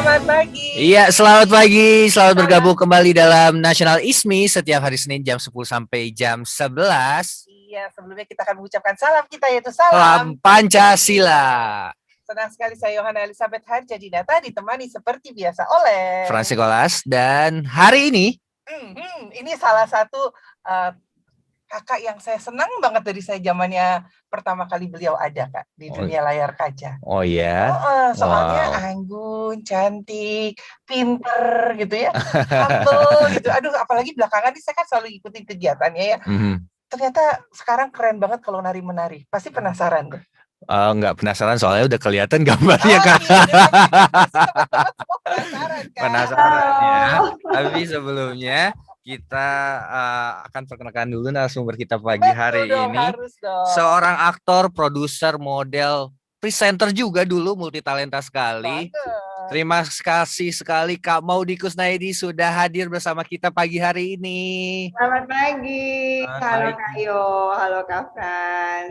Selamat pagi. Iya, selamat pagi. Selamat bergabung kembali dalam Nasional ISMI setiap hari Senin jam 10 sampai jam 11. Iya, sebelumnya kita akan mengucapkan salam kita, yaitu Salam Pancasila. Senang sekali saya Yohana Elizabeth Harjadinata ditemani seperti biasa oleh Fransikolas, dan hari ini ini salah satu kakak yang saya senang banget dari saya zamannya pertama kali beliau ada, Kak, di dunia layar kaca. Oh ya. Soalnya anggun, cantik, pinter gitu ya, humble gitu. Aduh, apalagi belakangan ini saya kan selalu ikutin kegiatannya ya. Ternyata sekarang keren banget kalau nari-menari. Pasti penasaran deh. Nggak penasaran soalnya udah kelihatan gambarnya kan. Penasaran ya. Tapi sebelumnya kita akan perkenalkan dulu narasumber kita pagi hari ini. Seorang aktor, produser, model, presenter juga dulu, multitalenta sekali. Terima kasih sekali Kak Maudy Kusnaidi sudah hadir bersama kita pagi hari ini. Selamat pagi. Halo Kak Yo, halo Kak Fran.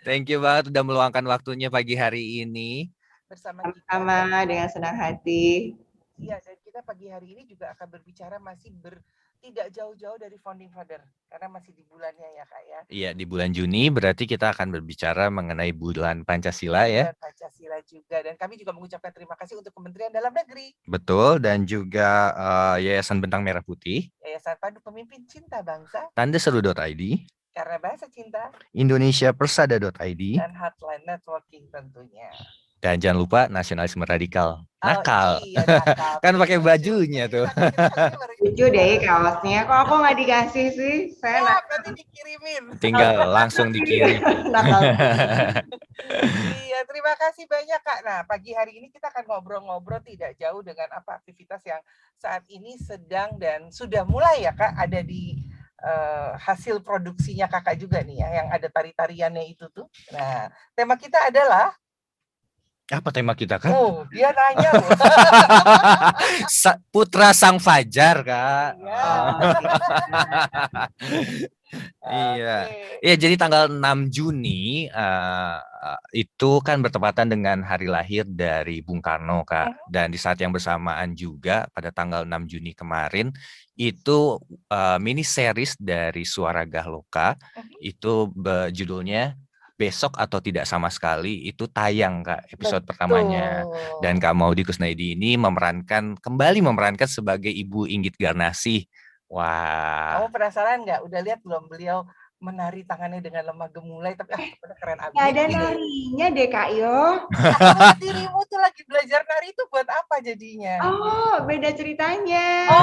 Thank you banget udah meluangkan waktunya pagi hari ini. Sama-sama dengan senang hati. Iya, dan kita pagi hari ini juga akan berbicara tidak jauh-jauh dari Founding Father, karena masih di bulannya ya Kak ya. Iya, di bulan Juni berarti kita akan berbicara mengenai bulan Pancasila ya. Bulan Pancasila juga, dan kami juga mengucapkan terima kasih untuk Kementerian Dalam Negeri. Betul, dan juga Yayasan Bentang Merah Putih. Yayasan Pandu Pemimpin Cinta Bangsa. Tandaseru.id. Karena Bahasa Cinta. Indonesiapersada.id. Dan Heartline Networking tentunya. Dan jangan lupa nasionalisme radikal. Nakal. Iya, nakal. Kan pakai bajunya tuh. Lucu deh kaosnya. Kok aku nggak dikasih sih? Saya nanti dikirimin. Tinggal langsung dikirim. Iya, terima kasih banyak Kak. Nah, pagi hari ini kita akan ngobrol-ngobrol tidak jauh dengan apa aktivitas yang saat ini sedang dan sudah mulai ya Kak, ada di hasil produksinya Kakak juga nih ya, yang ada tari-tariannya itu tuh. Nah, tema kita adalah apa tema kita kan? Oh, dia nanya loh. Putra Sang Fajar, Kak. Iya. Iya, jadi tanggal 6 Juni itu kan bertepatan dengan hari lahir dari Bung Karno, Kak. Dan di saat yang bersamaan juga pada tanggal 6 Juni kemarin itu mini series dari Suara Gahloka itu judulnya Besok atau Tidak Sama Sekali itu tayang Kak episode pertamanya, dan Kak Maudy Kusnaidi ini kembali memerankan sebagai Ibu Inggit Garnasih. Wah. Kamu penasaran nggak? Udah lihat belum beliau menari tangannya dengan lemah gemulai, tapi keren abis. Ada narinya deh Kak Yo. Dirimu tuh lagi belajar nari itu buat apa jadinya? Oh, beda ceritanya. Oh,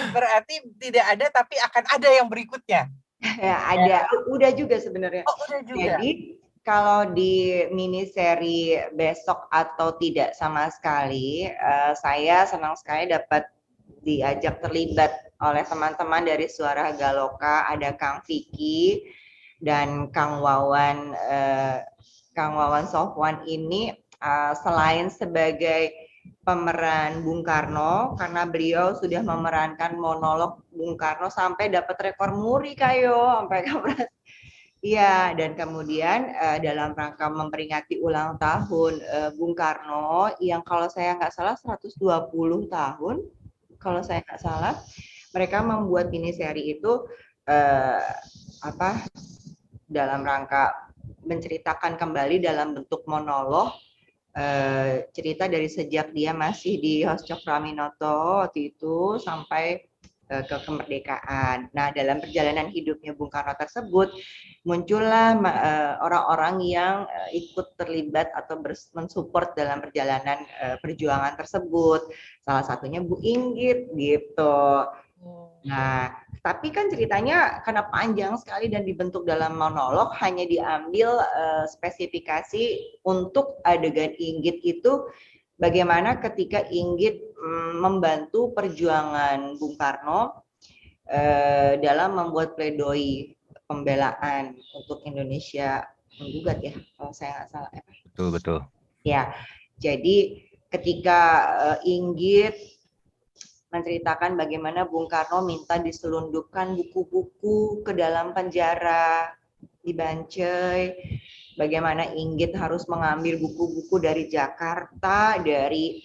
berarti tidak ada, tapi akan ada yang berikutnya. Ya, ada. Udah juga sebenarnya. Oh, udah juga. Jadi kalau di mini seri Besok atau Tidak Sama Sekali, saya senang sekali dapat diajak terlibat oleh teman-teman dari Suara Gahloka. Ada Kang Vicky dan Kang Wawan Sofwan ini selain sebagai pemeran Bung Karno, karena beliau sudah memerankan monolog Bung Karno sampai dapat rekor muri kayo, sampai iya, dan kemudian dalam rangka memperingati ulang tahun Bung Karno yang kalau saya nggak salah 120 tahun, kalau saya nggak salah, mereka membuat mini seri itu dalam rangka menceritakan kembali dalam bentuk monolog cerita dari sejak dia masih di Hoscok Praminoto waktu itu sampai ke kemerdekaan. Nah, dalam perjalanan hidupnya Bung Karno tersebut muncullah orang-orang yang ikut terlibat atau mensupport dalam perjalanan perjuangan tersebut. Salah satunya Bu Inggit gitu. Nah, tapi kan ceritanya karena panjang sekali dan dibentuk dalam monolog, hanya diambil spesifikasi untuk adegan Inggit itu bagaimana ketika Inggit membantu perjuangan Bung Karno dalam membuat pledoi pembelaan untuk Indonesia menggugat ya, kalau saya nggak salah. Betul. Ya, jadi ketika Inggit menceritakan bagaimana Bung Karno minta diselundupkan buku-buku ke dalam penjara di Bancai, bagaimana Inggit harus mengambil buku-buku dari Jakarta, dari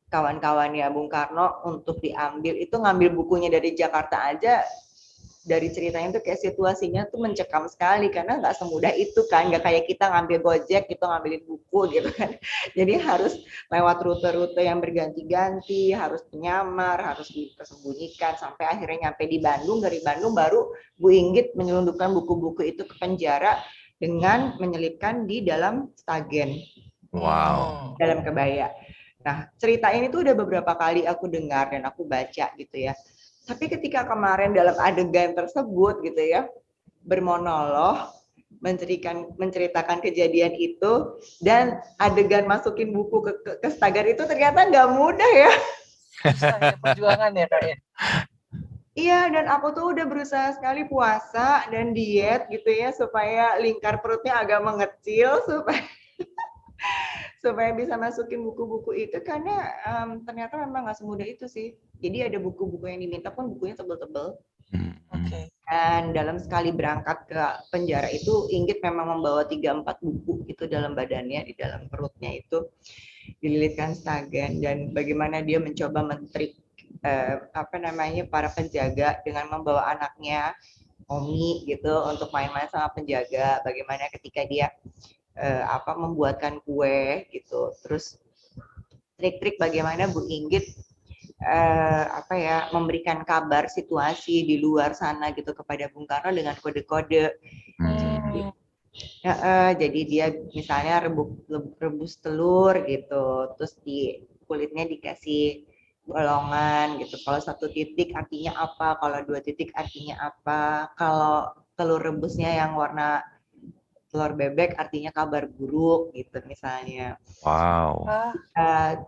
kawan-kawannya Bung Karno untuk diambil. Itu ngambil bukunya dari Jakarta aja, dari ceritanya tuh kayak situasinya tuh mencekam sekali, karena nggak semudah itu kan, nggak kayak kita ngambil Gojek gitu ngambilin buku gitu kan. Jadi harus lewat rute-rute yang berganti-ganti, harus penyamar, harus disembunyikan, sampai akhirnya nyampe di Bandung. Dari Bandung baru Bu Inggit menyelundupkan buku-buku itu ke penjara dengan menyelipkan di dalam stagen. Wow. Dalam kebaya. Nah, cerita ini tuh udah beberapa kali aku dengar dan aku baca gitu ya. Tapi ketika kemarin dalam adegan tersebut gitu ya, bermonolog, menceritakan kejadian itu, dan adegan masukin buku ke stagar itu ternyata nggak mudah ya. Susah ya perjuangan ya Kak ya. Iya, dan aku tuh udah berusaha sekali puasa dan diet gitu ya, supaya lingkar perutnya agak mengecil, supaya bisa masukin buku-buku itu, karena ternyata memang nggak semudah itu sih. Jadi ada buku-buku yang diminta pun bukunya tebel-tebel. Oke. Dan dalam sekali berangkat ke penjara itu, Inggit memang membawa 3-4 buku itu dalam badannya, di dalam perutnya itu dililitkan stagen. Dan bagaimana dia mencoba mentrik para penjaga dengan membawa anaknya Omi gitu untuk main-main sama penjaga. Bagaimana ketika dia membuatkan kue gitu. Terus trik-trik bagaimana Bu Inggit memberikan kabar situasi di luar sana gitu kepada Bung Karno dengan kode-kode. Jadi dia misalnya rebus telur gitu, terus di kulitnya dikasih bolongan gitu. Kalau 1 titik artinya apa, kalau 2 titik artinya apa, kalau telur rebusnya yang warna telur bebek artinya kabar buruk gitu misalnya. Wow.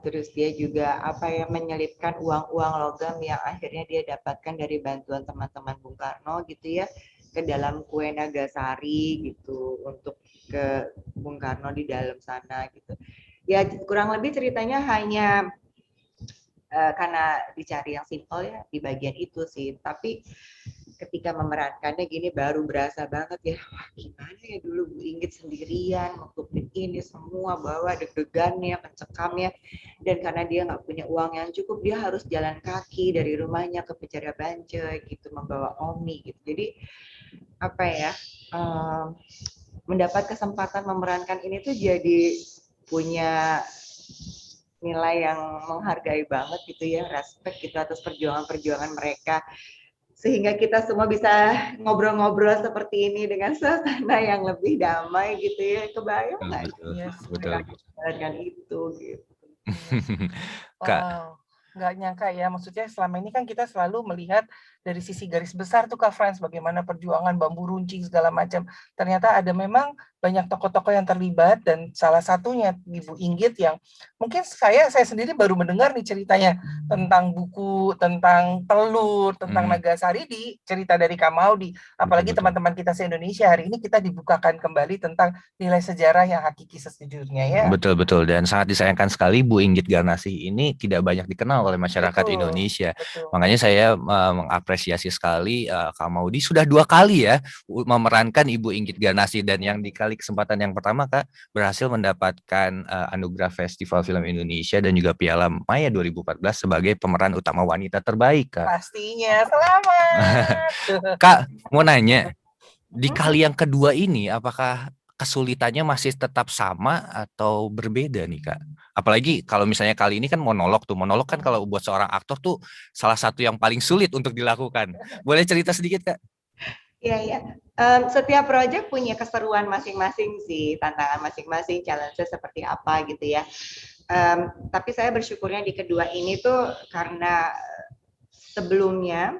Terus dia juga menyelipkan uang-uang logam yang akhirnya dia dapatkan dari bantuan teman-teman Bung Karno gitu ya, ke dalam kue Nagasari gitu, untuk ke Bung Karno di dalam sana gitu. Ya kurang lebih ceritanya hanya karena dicari yang simpel ya di bagian itu sih. Tapi ketika memerankannya gini baru berasa banget ya, wah gimana ya dulu Bu Inggit sendirian waktu ini semua, bawa deg-degannya, pencekamnya, dan karena dia nggak punya uang yang cukup, dia harus jalan kaki dari rumahnya ke Pejaria Bancai gitu, membawa Omi gitu. Jadi mendapat kesempatan memerankan ini tuh jadi punya nilai yang menghargai banget gitu ya, respect gitu atas perjuangan-perjuangan mereka, sehingga kita semua bisa ngobrol-ngobrol seperti ini dengan suasana yang lebih damai gitu ya. Kebayang nggak? Betul. Dengan itu gitu. Wow, nggak nyangka ya. Maksudnya selama ini kan kita selalu melihat dari sisi garis besar tuh Kak Frans, bagaimana perjuangan bambu runcing segala macam. Ternyata ada memang banyak tokoh-tokoh yang terlibat, dan salah satunya Ibu Inggit yang mungkin saya sendiri baru mendengar nih ceritanya tentang buku, tentang telur, tentang Nagasari di cerita dari Kak Maudi. Apalagi teman-teman kita se-Indonesia hari ini kita dibukakan kembali tentang nilai sejarah yang hakiki sesejujurnya ya. Betul, dan sangat disayangkan sekali Bu Inggit Garnasih ini tidak banyak dikenal oleh masyarakat Indonesia. Makanya saya mengapresiasi sekali Kak Maudi sudah 2 kali ya memerankan Ibu Inggit Garnasih, dan yang di kali kesempatan yang pertama Kak berhasil mendapatkan anugerah Festival Film Indonesia dan juga Piala Maya 2014 sebagai pemeran utama wanita terbaik Kak. Pastinya, selamat. Kak, mau nanya, di kali yang kedua ini apakah kesulitannya masih tetap sama atau berbeda nih Kak? Apalagi kalau misalnya kali ini kan monolog kan kalau buat seorang aktor tuh salah satu yang paling sulit untuk dilakukan. Boleh cerita sedikit Kak? Iya. Setiap proyek punya keseruan masing-masing sih, tantangan masing-masing, challenge seperti apa gitu ya. Tapi saya bersyukurnya di kedua ini tuh karena sebelumnya,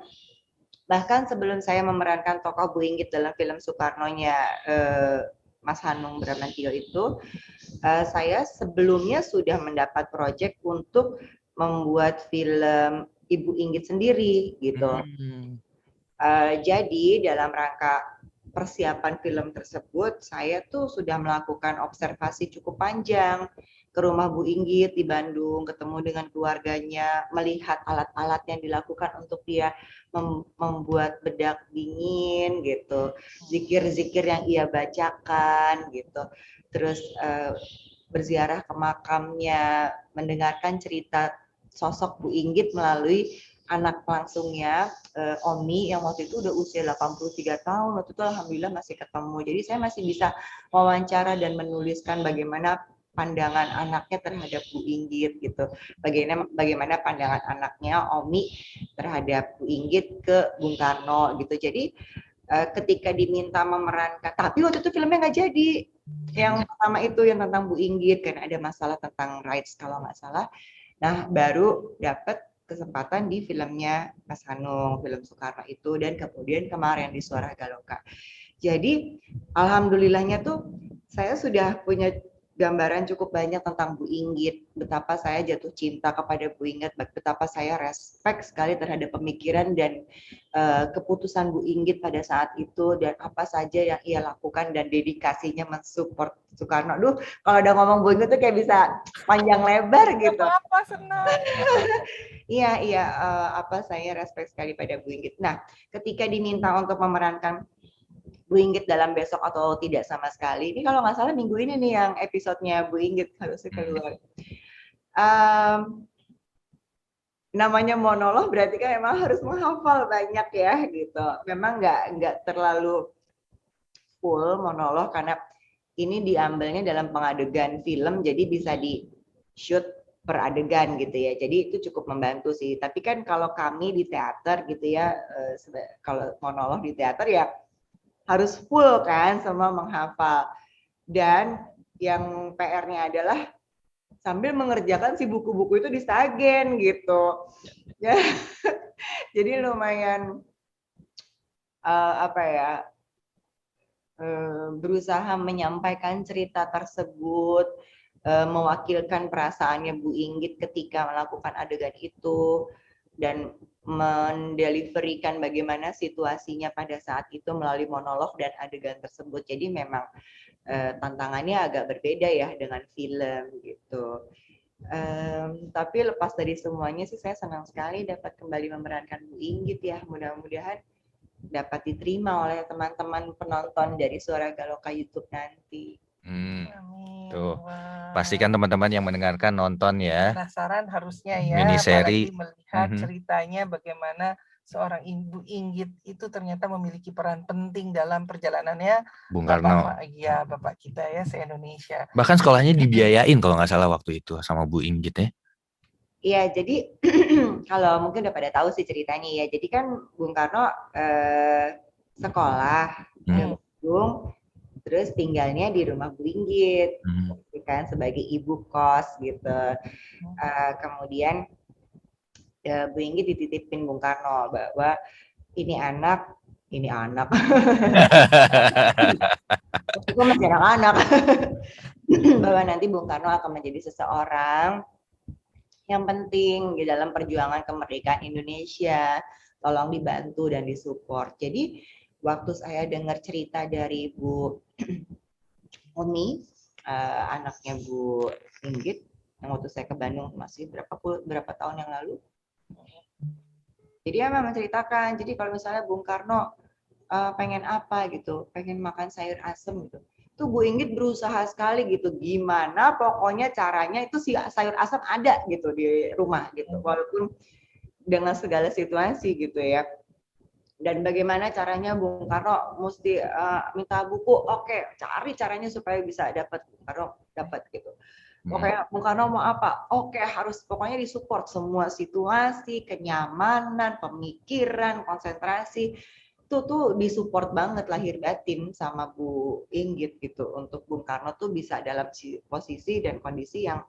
bahkan sebelum saya memerankan tokoh Bu Inggit dalam film Soekarno-nya Mas Hanung Bramantio itu, saya sebelumnya sudah mendapat proyek untuk membuat film Ibu Inggit sendiri gitu. Jadi dalam rangka persiapan film tersebut, saya tuh sudah melakukan observasi cukup panjang ke rumah Bu Inggit di Bandung, ketemu dengan keluarganya, melihat alat-alat yang dilakukan untuk dia membuat bedak dingin gitu, zikir-zikir yang ia bacakan gitu, terus berziarah ke makamnya, mendengarkan cerita sosok Bu Inggit melalui anak langsungnya, Omi yang waktu itu udah usia 83 tahun, waktu itu alhamdulillah masih ketemu. Jadi saya masih bisa wawancara dan menuliskan bagaimana pandangan anaknya terhadap Bu Inggit gitu. Bagaimana pandangan anaknya Omi terhadap Bu Inggit ke Bung Karno gitu. Jadi ketika diminta memerankan, tapi waktu itu filmnya nggak jadi. Yang pertama itu yang tentang Bu Inggit, karena ada masalah tentang rights kalau nggak salah. Nah, baru dapat kesempatan di filmnya Mas Hanung, film Soekarno itu, dan kemudian kemarin di Suara Galoka. Jadi, alhamdulillahnya tuh saya sudah punya gambaran cukup banyak tentang Bu Inggit, betapa saya jatuh cinta kepada Bu Inggit, betapa saya respect sekali terhadap pemikiran dan keputusan Bu Inggit pada saat itu, dan apa saja yang ia lakukan dan dedikasinya mensupport Soekarno. Duh, kalau udah ngomong Bu Inggit tuh kayak bisa panjang lebar gitu. Apa senang. Iya, apa saya respect sekali pada Bu Inggit. Nah, ketika diminta untuk memerankan Bu Inggit dalam Besok atau Tidak Sama Sekali, ini kalau nggak salah minggu ini nih yang episodenya Bu Inggit harusnya keluar. Namanya monolog berarti kan memang harus menghafal banyak ya gitu. Memang nggak terlalu full monolog karena ini diambilnya dalam pengadegan film, jadi bisa di shoot per adegan gitu ya. Jadi itu cukup membantu sih. Tapi kan kalau kami di teater gitu ya, kalau monolog di teater ya harus full kan, semua menghafal. Dan yang PR-nya adalah sambil mengerjakan si buku-buku itu di Stagen gitu. Ya. Jadi lumayan berusaha menyampaikan cerita tersebut, mewakilkan perasaannya Bu Inggit ketika melakukan adegan itu, dan mendeliverikan bagaimana situasinya pada saat itu melalui monolog dan adegan tersebut. Jadi memang tantangannya agak berbeda ya dengan film gitu. Tapi lepas dari semuanya sih saya senang sekali dapat kembali memerankan Bu Inggit ya. Mudah-mudahan dapat diterima oleh teman-teman penonton dari Suara Galoka YouTube nanti. Tuh, pastikan teman-teman yang mendengarkan nonton ya. Penasaran harusnya ya, Miniseri. apalagi melihat ceritanya bagaimana seorang Ibu Inggit itu ternyata memiliki peran penting dalam perjalanannya Bung Karno. Bapak kita ya se-Indonesia. Bahkan sekolahnya dibiayain kalau nggak salah waktu itu sama Bu Inggit ya. Iya, jadi kalau mungkin udah pada tahu sih ceritanya ya. Jadi kan Bung Karno sekolah di Bandung, terus tinggalnya di rumah Bu Inggit, kan sebagai ibu kos gitu. Kemudian Bu Inggit dititipin Bung Karno bahwa ini anak. Itu masih anak-anak. Bahwa nanti Bung Karno akan menjadi seseorang yang penting di dalam perjuangan kemerdekaan Indonesia, tolong dibantu dan disupport. Jadi waktu saya dengar cerita dari Bu Umi, anaknya Bu Inggit, yang waktu saya ke Bandung masih berapa tahun yang lalu. Jadi dia memang menceritakan, jadi kalau misalnya Bung Karno pengen apa gitu, pengen makan sayur asem gitu. Tuh Bu Inggit berusaha sekali gitu, gimana pokoknya caranya itu si sayur asam ada gitu di rumah gitu, walaupun dengan segala situasi gitu ya. Dan bagaimana caranya Bung Karno mesti minta buku, oke, cari caranya supaya bisa dapat, Bung Karno dapat gitu. Oke, Bung Karno mau apa? Oke, harus pokoknya disupport semua situasi, kenyamanan, pemikiran, konsentrasi. Itu tuh disupport banget lahir batin sama Bu Inggit gitu untuk Bung Karno tuh bisa dalam posisi dan kondisi yang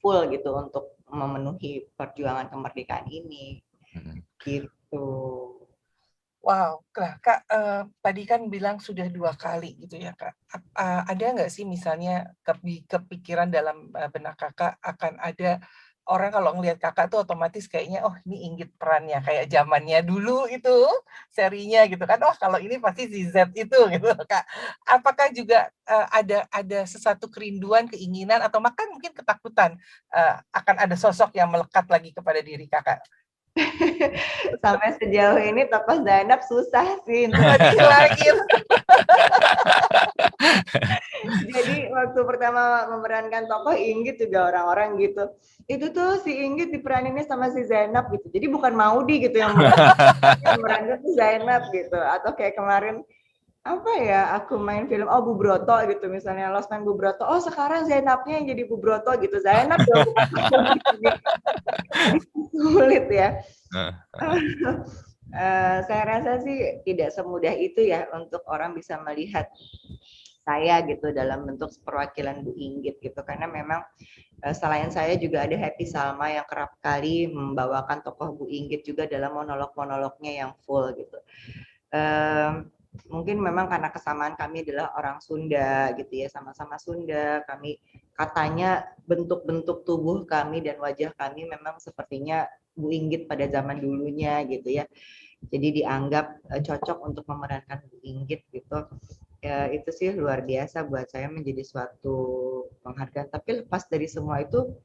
full gitu untuk memenuhi perjuangan kemerdekaan ini gitu. Wow, Kak, tadi kan bilang sudah 2 kali gitu ya Kak. Ada nggak sih misalnya kepikiran dalam benak Kakak akan ada orang kalau ngelihat kakak tuh otomatis kayaknya oh ini Inggit perannya kayak zamannya dulu itu serinya gitu kan, oh kalau ini pasti si Z itu gitu Kak. Apakah juga ada sesuatu kerinduan, keinginan atau bahkan mungkin ketakutan akan ada sosok yang melekat lagi kepada diri kakak? Sampai sejauh ini tokoh Zainab susah sih untuk dihilangin. Jadi waktu pertama memerankan tokoh Inggit juga orang-orang gitu, itu tuh si Inggit diperaninnya sama si Zainab gitu. Jadi bukan Maudi gitu yang memerankan tuh Zainab gitu. Atau kayak kemarin apa ya, aku main film Bu Broto gitu misalnya, Lost Man Bu Broto, oh sekarang Zainabnya yang jadi Bu Broto gitu. Zainab dong bukan Maudi gitu. Sulit ya. Saya rasa sih tidak semudah itu ya untuk orang bisa melihat saya gitu dalam bentuk perwakilan Bu Inggit gitu, karena memang selain saya juga ada Happy Salma yang kerap kali membawakan tokoh Bu Inggit juga dalam monolog-monolognya yang full gitu. Mungkin memang karena kesamaan kami adalah orang Sunda gitu ya, sama-sama Sunda, kami katanya bentuk-bentuk tubuh kami dan wajah kami memang sepertinya Bu Inggit pada zaman dulunya gitu ya. Jadi dianggap cocok untuk memerankan Bu Inggit gitu. Ya, itu sih luar biasa buat saya, menjadi suatu penghargaan. Tapi lepas dari semua itu,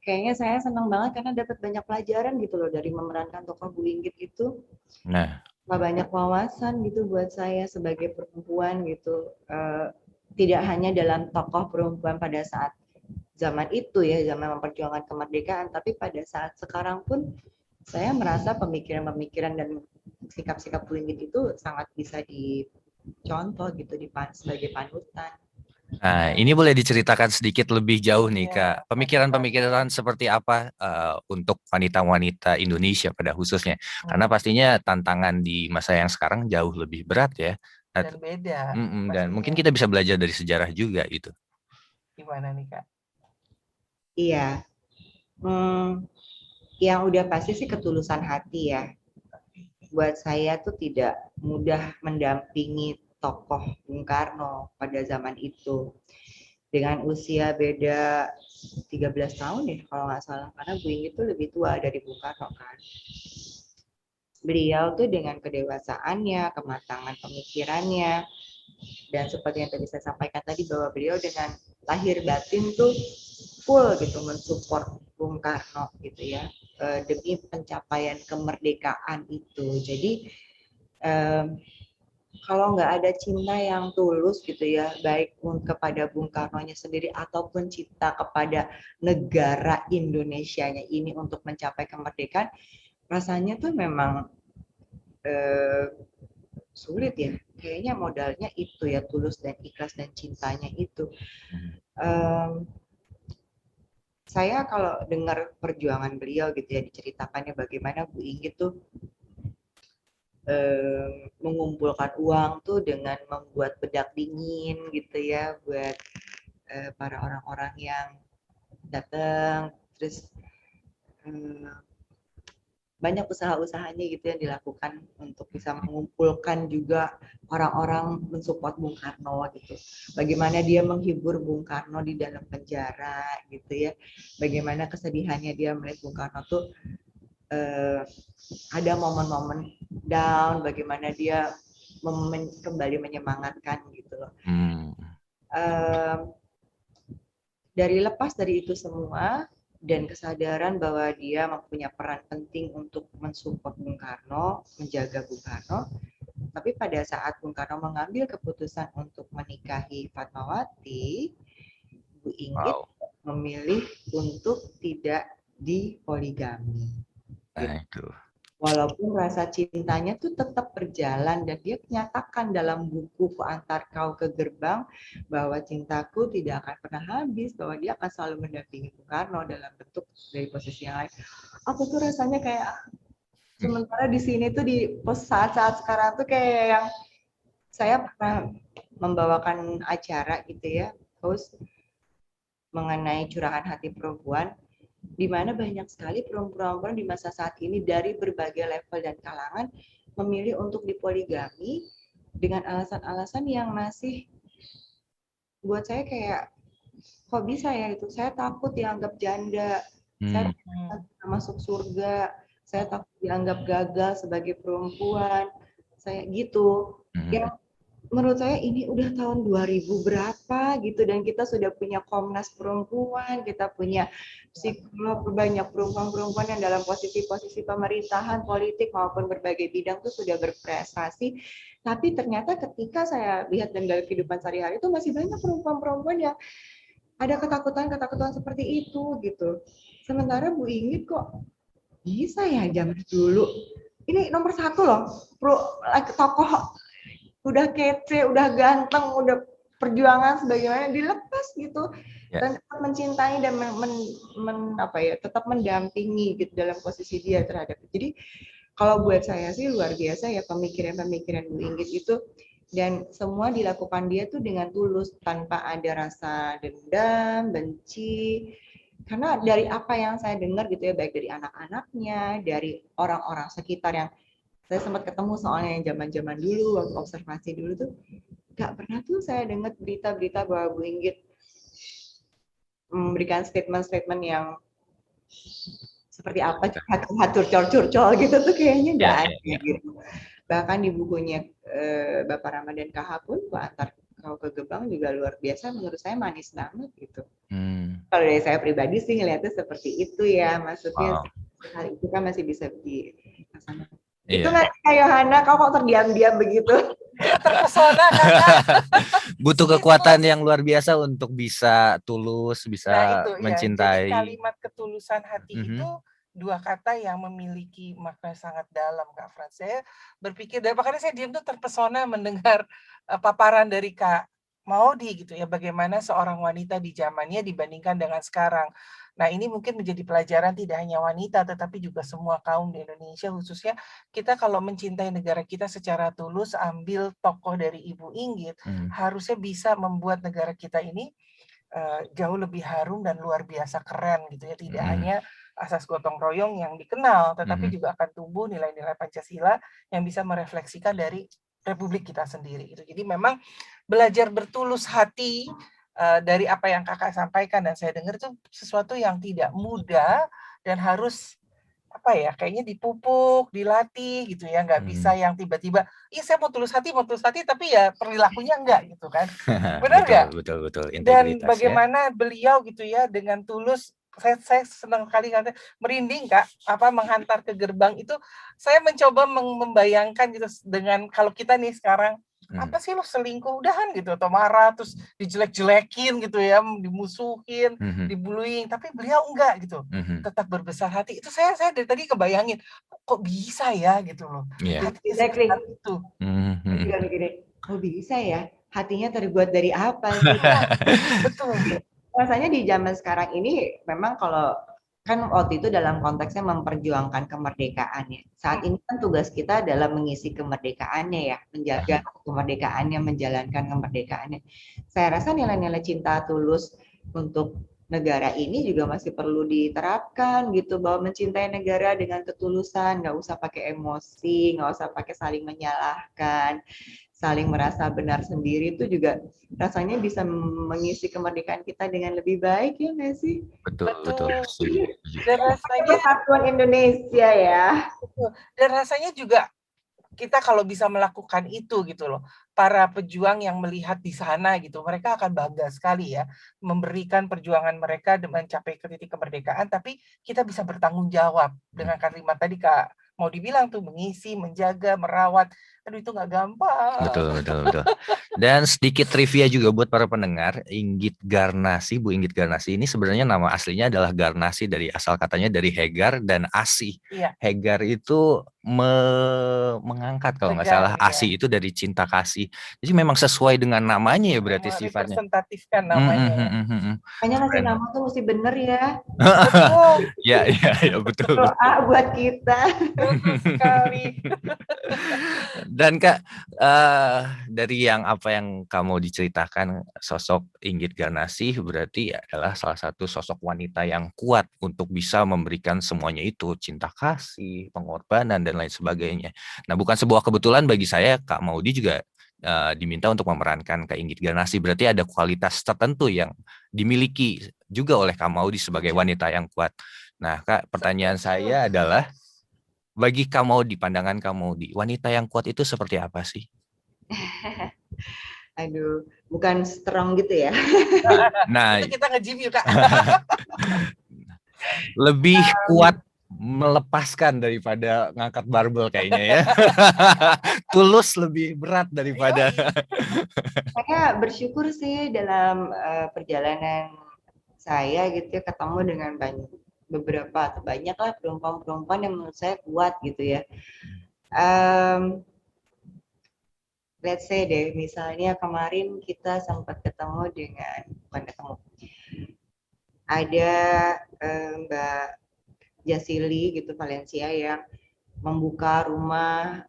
kayaknya saya senang banget karena dapat banyak pelajaran gitu loh dari memerankan tokoh Bu Inggit itu. Nah, Banyak wawasan gitu buat saya sebagai perempuan gitu. Tidak hanya dalam tokoh perempuan pada saat zaman itu ya, zaman memperjuangkan kemerdekaan, tapi pada saat sekarang pun saya merasa pemikiran-pemikiran dan sikap-sikap Bu Inggit itu sangat bisa dicontoh gitu sebagai panutan. nah, ini boleh diceritakan sedikit lebih jauh nih, Ya, Kak. Pemikiran-pemikiran seperti apa untuk wanita-wanita Indonesia pada khususnya? Karena pastinya tantangan di masa yang sekarang jauh lebih berat ya. Dan beda. Dan mungkin kita bisa belajar dari sejarah juga gitu. Gimana nih, Kak? Iya. Yang udah pasti sih ketulusan hati ya. Buat saya tuh tidak mudah mendampingi tokoh Bung Karno pada zaman itu. Dengan usia beda 13 tahun ya kalau nggak salah, karena Bu Inggit itu lebih tua dari Bung Karno kan. Beliau tuh dengan kedewasaannya, kematangan pemikirannya, dan seperti yang tadi saya sampaikan tadi bahwa beliau dengan lahir batin tuh full gitu mensupport Bung Karno gitu ya, demi pencapaian kemerdekaan itu. Jadi kalau nggak ada cinta yang tulus gitu ya, baik kepada Bung Karno-nya sendiri ataupun cinta kepada negara Indonesianya ini untuk mencapai kemerdekaan, rasanya tuh memang sulit ya. Kayaknya modalnya itu ya, tulus dan ikhlas dan cintanya itu. Saya kalau dengar perjuangan beliau gitu ya, diceritakannya bagaimana Bu Inggit tuh mengumpulkan uang tuh dengan membuat bedak dingin gitu ya buat para orang-orang yang datang, terus banyak usaha-usahanya gitu yang dilakukan untuk bisa mengumpulkan juga orang-orang mensupport Bung Karno gitu. Bagaimana dia menghibur Bung Karno di dalam penjara gitu ya. Bagaimana kesedihannya dia melihat Bung Karno tuh ada momen-momen down, bagaimana dia kembali menyemangatkan gitu loh. Dari lepas dari itu semua dan kesadaran bahwa dia mempunyai peran penting untuk mensupport Bung Karno, menjaga Bung Karno, tapi pada saat Bung Karno mengambil keputusan untuk menikahi Fatmawati, Bu Inggit memilih untuk tidak dipoligami. Gitu. Walaupun rasa cintanya tuh tetap berjalan dan dia nyatakan dalam buku Kuantar Kau ke Gerbang bahwa cintaku tidak akan pernah habis, bahwa dia akan selalu mendampingi Bung Karno dalam bentuk dari posisi yang lain. Aku tuh rasanya kayak sementara di sini tuh di saat-saat sekarang tuh kayak yang saya pernah membawakan acara gitu ya, host mengenai curahan hati perempuan, di mana banyak sekali perempuan-perempuan di masa saat ini dari berbagai level dan kalangan memilih untuk dipoligami dengan alasan-alasan yang masih buat saya kayak kok bisa ya itu, saya takut dianggap janda, saya takut masuk surga, saya takut dianggap gagal sebagai perempuan, saya gitu. Yang menurut saya ini udah tahun 2000 berapa gitu, dan kita sudah punya Komnas Perempuan, kita punya psikolog, banyak perempuan-perempuan yang dalam posisi-posisi pemerintahan, politik maupun berbagai bidang tuh sudah berprestasi. Tapi ternyata ketika saya lihat dan dalam kehidupan sehari-hari itu masih banyak perempuan-perempuan yang ada ketakutan-ketakutan seperti itu gitu. Sementara Bu Ingrid kok bisa ya zaman dulu. Ini nomor satu loh, tokoh udah kece, udah ganteng, udah perjuangan sebagaimana dilepas gitu, dan tetap mencintai dan tetap mendampingi gitu dalam posisi dia terhadap. Jadi kalau buat saya sih luar biasa ya pemikiran-pemikiran Bu Ingrid itu, dan semua dilakukan dia tuh dengan tulus tanpa ada rasa dendam, benci. Karena dari apa yang saya dengar gitu ya, baik dari anak-anaknya, dari orang-orang sekitar yang saya sempat ketemu soalnya yang zaman-zaman dulu waktu observasi dulu tuh, nggak pernah tuh saya dengar berita-berita bahwa Bu Ingrid memberikan statement-statement yang seperti apa curcol gitu tuh kayaknya nggak ada gitu. Bahkan di bukunya Bapak Ramadan KH pun antar kau ke Gebang juga luar biasa, menurut saya manis banget gitu. Kalau dari saya pribadi sih ngelihatnya seperti itu ya, maksudnya hal itu kan masih bisa dirasakan. Itu nggak kayak Yohana, kau kok terdiam-diam begitu? Terpesona Kakak. Butuh kekuatan yang luar biasa untuk bisa tulus, bisa mencintai. Jadi kalimat ketulusan hati itu dua kata yang memiliki makna sangat dalam, Kak Frans. Saya berpikir, dan makanya saya diam tuh terpesona mendengar paparan dari Kak Maudy gitu ya, bagaimana seorang wanita di zamannya dibandingkan dengan sekarang. Nah, ini mungkin menjadi pelajaran tidak hanya wanita, tetapi juga semua kaum di Indonesia, khususnya kita kalau mencintai negara kita secara tulus, ambil tokoh dari Ibu Ingrid, harusnya bisa membuat negara kita ini jauh lebih harum dan luar biasa keren gitu ya. Tidak hanya asas gotong royong yang dikenal, tetapi juga akan tumbuh nilai-nilai Pancasila yang bisa merefleksikan dari Republik kita sendiri. Jadi memang belajar bertulus hati dari apa yang Kakak sampaikan dan saya dengar itu sesuatu yang tidak mudah dan harus kayaknya dipupuk, dilatih gitu ya, nggak bisa yang tiba-tiba, saya mau tulus hati, tapi ya perilakunya enggak gitu kan, benar nggak? Betul. Dan bagaimana beliau gitu ya dengan tulus, saya senang kali merinding Kak, menghantar ke gerbang itu, saya mencoba membayangkan gitu dengan kalau kita nih sekarang, apa sih lo selingkuh udahan gitu, atau marah terus dijelek-jelekin gitu ya, dimusuhin, dibullying, tapi beliau enggak gitu, tetap berbesar hati. Itu saya dari tadi kebayangin kok bisa ya gitu loh. Exactly. Itu kok bisa ya, hatinya terbuat dari apa sih? Betul. Rasanya di zaman sekarang ini memang kalau kan waktu itu dalam konteksnya memperjuangkan kemerdekaannya. Saat ini kan tugas kita adalah mengisi kemerdekaannya ya, menjaga kemerdekaannya, menjalankan kemerdekaannya. Saya rasa nilai-nilai cinta tulus untuk negara ini juga masih perlu diterapkan gitu, bahwa mencintai negara dengan ketulusan, nggak usah pakai emosi, nggak usah pakai saling menyalahkan, saling merasa benar sendiri, itu juga rasanya bisa mengisi kemerdekaan kita dengan lebih baik ya nggak sih? Betul. Dan rasanya Persatuan Indonesia ya. Dan rasanya juga kita kalau bisa melakukan itu gitu loh, para pejuang yang melihat di sana gitu, mereka akan bangga sekali ya, memberikan perjuangan mereka mencapai ke titik kemerdekaan, tapi kita bisa bertanggung jawab dengan kalimat tadi Kak mau dibilang tuh, mengisi, menjaga, merawat. Aduh, itu nggak gampang. Betul. Dan sedikit trivia juga buat para pendengar, Inggit Garnasy, Bu Inggit Garnasy ini sebenarnya nama aslinya adalah Garnasy, dari asal katanya dari Hegar dan Asih. Hegar itu mengangkat kalau nggak salah, Asih itu dari cinta kasih. Jadi memang sesuai dengan namanya ya berarti sifatnya. Representatifkan namanya. Hanya ngasih nama tuh mesti bener ya. Ya, betul. Doa buat kita. Betul sekali. Dan Kak, dari apa yang kamu diceritakan, sosok Inggit Garnasy berarti adalah salah satu sosok wanita yang kuat untuk bisa memberikan semuanya itu, cinta kasih, pengorbanan dan lain sebagainya. Nah, bukan sebuah kebetulan bagi saya, Kak Maudy juga diminta untuk memerankan keinginan generasi. Berarti ada kualitas tertentu yang dimiliki juga oleh Kak Maudy sebagai wanita yang kuat. Nah, Kak, pertanyaan saya adalah, bagi Kak Maudy, pandangan Kak Maudy, wanita yang kuat itu seperti apa sih? Aduh, bukan strong gitu ya. Nah, itu kita nge-gym yuk, Kak. lebih kuat melepaskan daripada ngangkat barbel kayaknya ya. Tulus lebih berat daripada. Saya bersyukur sih dalam perjalanan saya gitu ya, ketemu dengan beberapa atau banyak lah perempuan-perempuan yang menurut saya kuat gitu ya. Let's say deh, misalnya kemarin kita sempat ketemu dengan, bukan ketemu, ada Mbak Jasili gitu Valencia yang membuka rumah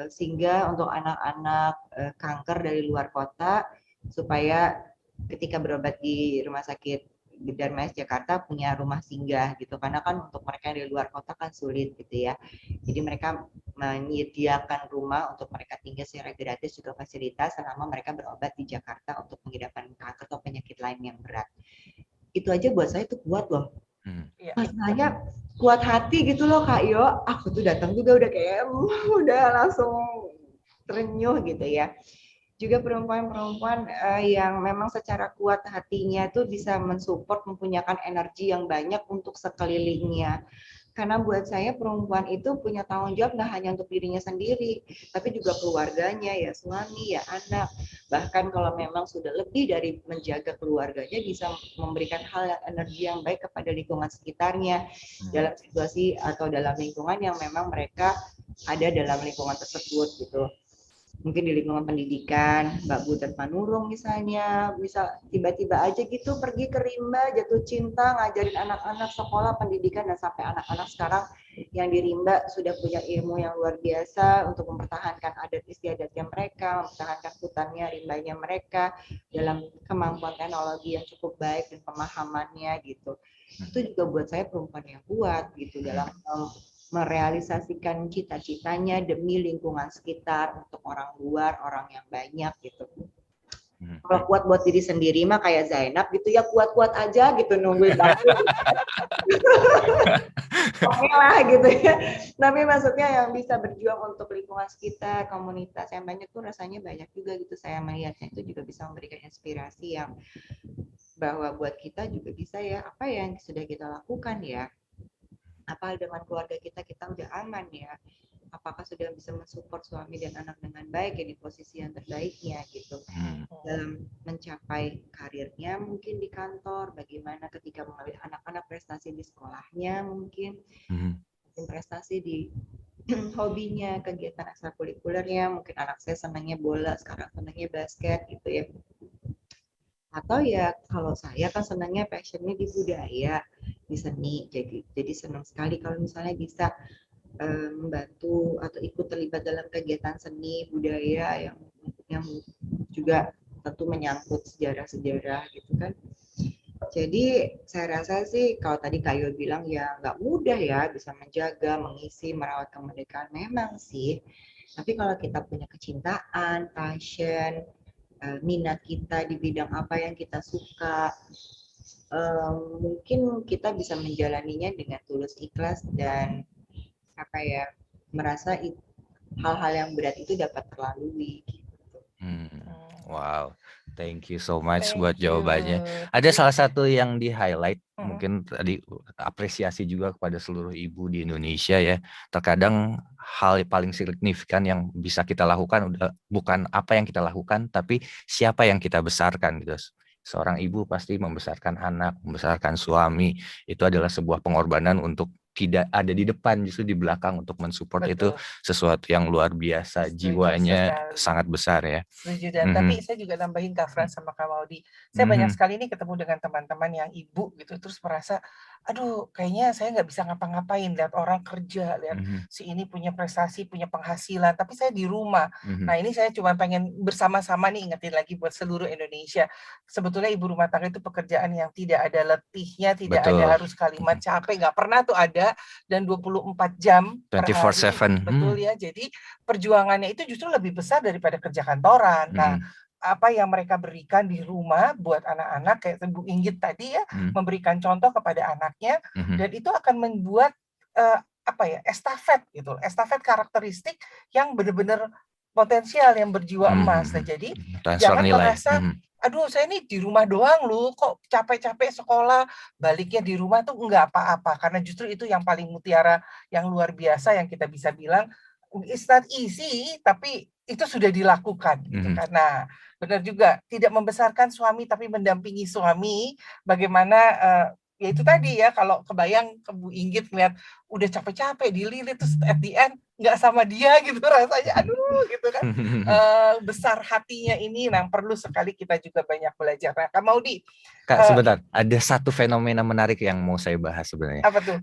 singgah untuk anak-anak kanker dari luar kota supaya ketika berobat di rumah sakit Darmais Jakarta punya rumah singgah gitu, karena kan untuk mereka yang dari luar kota kan sulit gitu ya. Jadi mereka menyediakan rumah untuk mereka tinggal secara gratis, juga fasilitas selama mereka berobat di Jakarta untuk pengidapatan kanker atau penyakit lain yang berat. Itu aja buat saya itu kuat loh. Masalahnya kuat hati gitu loh Kak Yo. Aku tuh datang juga udah kayak udah langsung terenyuh gitu ya. Juga perempuan-perempuan yang memang secara kuat hatinya tuh bisa mensupport, mempunyakan energi yang banyak untuk sekelilingnya. Karena buat saya perempuan itu punya tanggung jawab nggak hanya untuk dirinya sendiri, tapi juga keluarganya, ya suami, ya anak. Bahkan kalau memang sudah lebih dari menjaga keluarganya, bisa memberikan energi yang baik kepada lingkungan sekitarnya dalam situasi atau dalam lingkungan yang memang mereka ada dalam lingkungan tersebut gitu. Mungkin di lingkungan pendidikan, Mbak Butet Manurung misalnya, bisa tiba-tiba aja gitu pergi ke rimba, jatuh cinta, ngajarin anak-anak sekolah, pendidikan, dan sampai anak-anak sekarang yang di rimba sudah punya ilmu yang luar biasa untuk mempertahankan adat istiadatnya mereka, mempertahankan hutannya, rimbanya mereka, dalam kemampuan teknologi yang cukup baik dan pemahamannya gitu. Itu juga buat saya perempuan yang kuat gitu dalam merealisasikan cita-citanya demi lingkungan sekitar, untuk orang luar, orang yang banyak gitu. Kalau kuat buat diri sendiri mah kayak Zainab gitu ya, kuat-kuat aja gitu nungguin aku. Oke lah gitu ya. Tapi maksudnya yang bisa berjuang untuk lingkungan sekitar, komunitas yang banyak tuh rasanya banyak juga gitu. Saya melihatnya itu juga bisa memberikan inspirasi yang bahwa buat kita juga bisa ya, apa yang sudah kita lakukan ya. Apa dengan keluarga kita udah aman ya, apakah sudah bisa mensupport suami dan anak dengan baik ya di posisi yang terbaiknya gitu, dalam mencapai karirnya mungkin di kantor, bagaimana ketika mengambil anak-anak prestasi di sekolahnya, mungkin prestasi di hobinya, kegiatan ekstrakurikulernya, mungkin anak saya senangnya bola, sekarang senangnya basket gitu ya. Atau ya kalau saya kan senangnya passionnya di budaya, di seni, jadi senang sekali kalau misalnya bisa membantu atau ikut terlibat dalam kegiatan seni budaya yang juga tentu menyangkut sejarah-sejarah gitu kan. Jadi saya rasa sih kalau tadi Kak Yo bilang ya nggak mudah ya bisa menjaga, mengisi, merawat kemerdekaan, memang sih. Tapi kalau kita punya kecintaan, passion, minat kita di bidang apa yang kita suka, mungkin kita bisa menjalaninya dengan tulus, ikhlas, dan apa ya, merasa hal-hal yang berat itu dapat terlalui. Wow, thank you so much buat jawabannya. Ada salah satu yang di highlight, mungkin tadi apresiasi juga kepada seluruh ibu di Indonesia ya. Terkadang hal paling signifikan yang bisa kita lakukan bukan apa yang kita lakukan, tapi siapa yang kita besarkan gitu. Seorang ibu pasti membesarkan anak, membesarkan suami, itu adalah sebuah pengorbanan untuk tidak ada di depan, justru di belakang untuk mensupport. Betul. Itu sesuatu yang luar biasa. Setuju, jiwanya sekali. Sangat besar ya. Setuju, dan tapi saya juga nambahin Kak Frans sama Kak Maudy. Saya banyak sekali nih ketemu dengan teman-teman yang ibu gitu, terus merasa, aduh kayaknya saya nggak bisa ngapa-ngapain, lihat orang kerja, lihat si ini punya prestasi, punya penghasilan, tapi saya di rumah. Nah ini saya cuma pengen bersama-sama nih ingetin lagi buat seluruh Indonesia. Sebetulnya ibu rumah tangga itu pekerjaan yang tidak ada letihnya, tidak ada harus kalimat capek, nggak pernah tuh ada ada dan 24 jam per hari, 24/7. betul ya. Jadi perjuangannya itu justru lebih besar daripada kerja kantoran. Nah, apa yang mereka berikan di rumah buat anak-anak kayak Bu Inggit tadi ya, memberikan contoh kepada anaknya, dan itu akan membuat estafet gitu, estafet karakteristik yang benar-benar potensial, yang berjiwa emas. Nah, jadi jangan merasa, aduh saya ini di rumah doang loh, kok capek-capek sekolah, baliknya di rumah tuh enggak apa-apa, karena justru itu yang paling mutiara, yang luar biasa, yang kita bisa bilang it's not easy, tapi itu sudah dilakukan gitu kan. Nah, benar juga, tidak membesarkan suami tapi mendampingi suami, bagaimana ya itu tadi ya, kalau kebayang ke Bu Inggit ngeliat udah capek-capek dililit terus at the end nggak sama dia gitu rasanya, aduh gitu kan. Besar hatinya ini, nah perlu sekali kita juga banyak belajar. Nah, Kak Maudy, Kak, sebentar, ada satu fenomena menarik yang mau saya bahas sebenarnya. Apa tuh?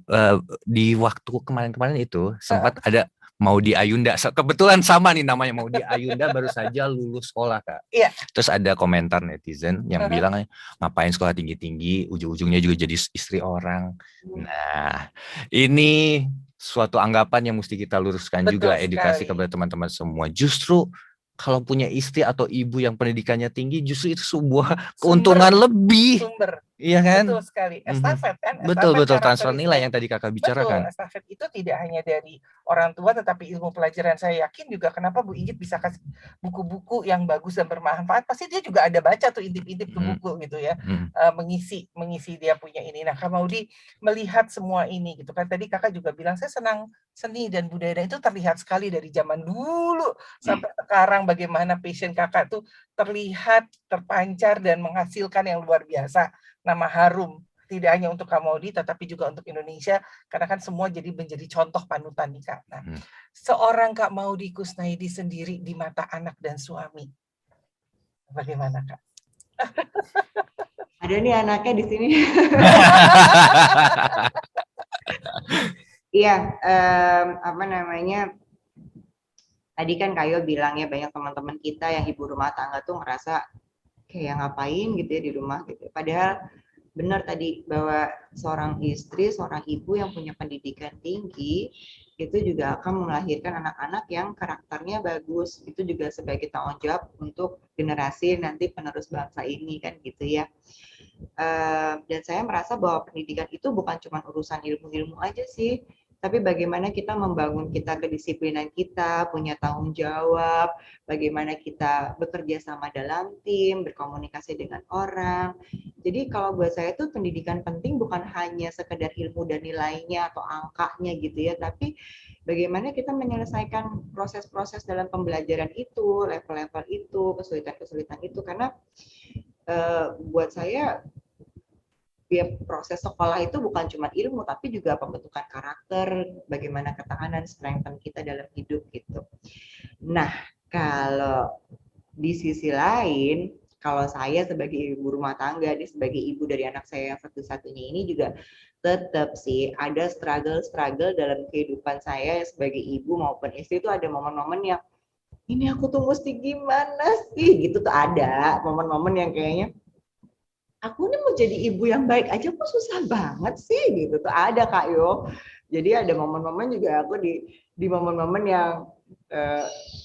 Di waktu kemarin-kemarin itu sempat ada Maudy Ayunda, kebetulan sama nih namanya, Maudy Ayunda baru saja lulus sekolah, Kak. Iya. Terus ada komentar netizen yang bilang, ngapain sekolah tinggi-tinggi, ujung-ujungnya juga jadi istri orang. Nah, ini suatu anggapan yang mesti kita luruskan. Betul juga, edukasi kepada teman-teman semua. Justru kalau punya istri atau ibu yang pendidikannya tinggi, justru itu sebuah keuntungan lebih. Iya kan? Betul sekali. Estafet kan? Betul, transfer nilai yang tadi Kakak bicarakan. Betul, estafet itu tidak hanya dari orang tua, tetapi ilmu pelajaran. Saya yakin juga kenapa Bu Inggit bisa kasih buku-buku yang bagus dan bermanfaat. Pasti dia juga ada baca tuh intip-intip ke buku gitu ya. Mengisi dia punya ini. Nah, Kak Maudy melihat semua ini gitu kan. Tadi Kakak juga bilang, saya senang seni dan budaya, itu terlihat sekali dari zaman dulu sampai sekarang, bagaimana passion Kakak tuh terlihat, terpancar, dan menghasilkan yang luar biasa. Nama harum, tidak hanya untuk Kak Maudy, tetapi juga untuk Indonesia, karena kan semua jadi menjadi contoh panutan nih Kak. Nah, seorang Kak Maudy Kusnaidi sendiri di mata anak dan suami, bagaimana Kak? Ada nih anaknya di sini. Iya, apa namanya? Tadi kan Kayo bilang ya, banyak teman-teman kita yang ibu rumah tangga tuh merasa kayak ngapain gitu ya di rumah gitu. Padahal benar tadi bahwa seorang istri, seorang ibu yang punya pendidikan tinggi itu juga akan melahirkan anak-anak yang karakternya bagus. Itu juga sebagai tanggung jawab untuk generasi nanti penerus bangsa ini kan gitu ya. Dan saya merasa bahwa pendidikan itu bukan cuma urusan ilmu-ilmu aja sih, tapi bagaimana kita membangun kita kedisiplinan kita, punya tanggung jawab, bagaimana kita bekerja sama dalam tim, berkomunikasi dengan orang. Jadi kalau buat saya itu pendidikan penting bukan hanya sekedar ilmu dan nilainya atau angkanya gitu ya, tapi bagaimana kita menyelesaikan proses-proses dalam pembelajaran itu, level-level itu, kesulitan-kesulitan itu, karena buat saya ya proses sekolah itu bukan cuma ilmu tapi juga pembentukan karakter, bagaimana ketahanan, strengthen kita dalam hidup gitu. Nah, kalau di sisi lain, kalau saya sebagai ibu rumah tangga, sebagai ibu dari anak saya yang satu-satunya ini juga tetap sih ada struggle dalam kehidupan saya sebagai ibu maupun istri. Itu ada momen-momen yang ini aku tuh mesti gimana sih gitu, tuh ada momen-momen yang kayaknya aku ini mau jadi ibu yang baik aja kok susah banget sih gitu, tuh ada Kak Yo. Jadi ada momen-momen juga aku di momen-momen yang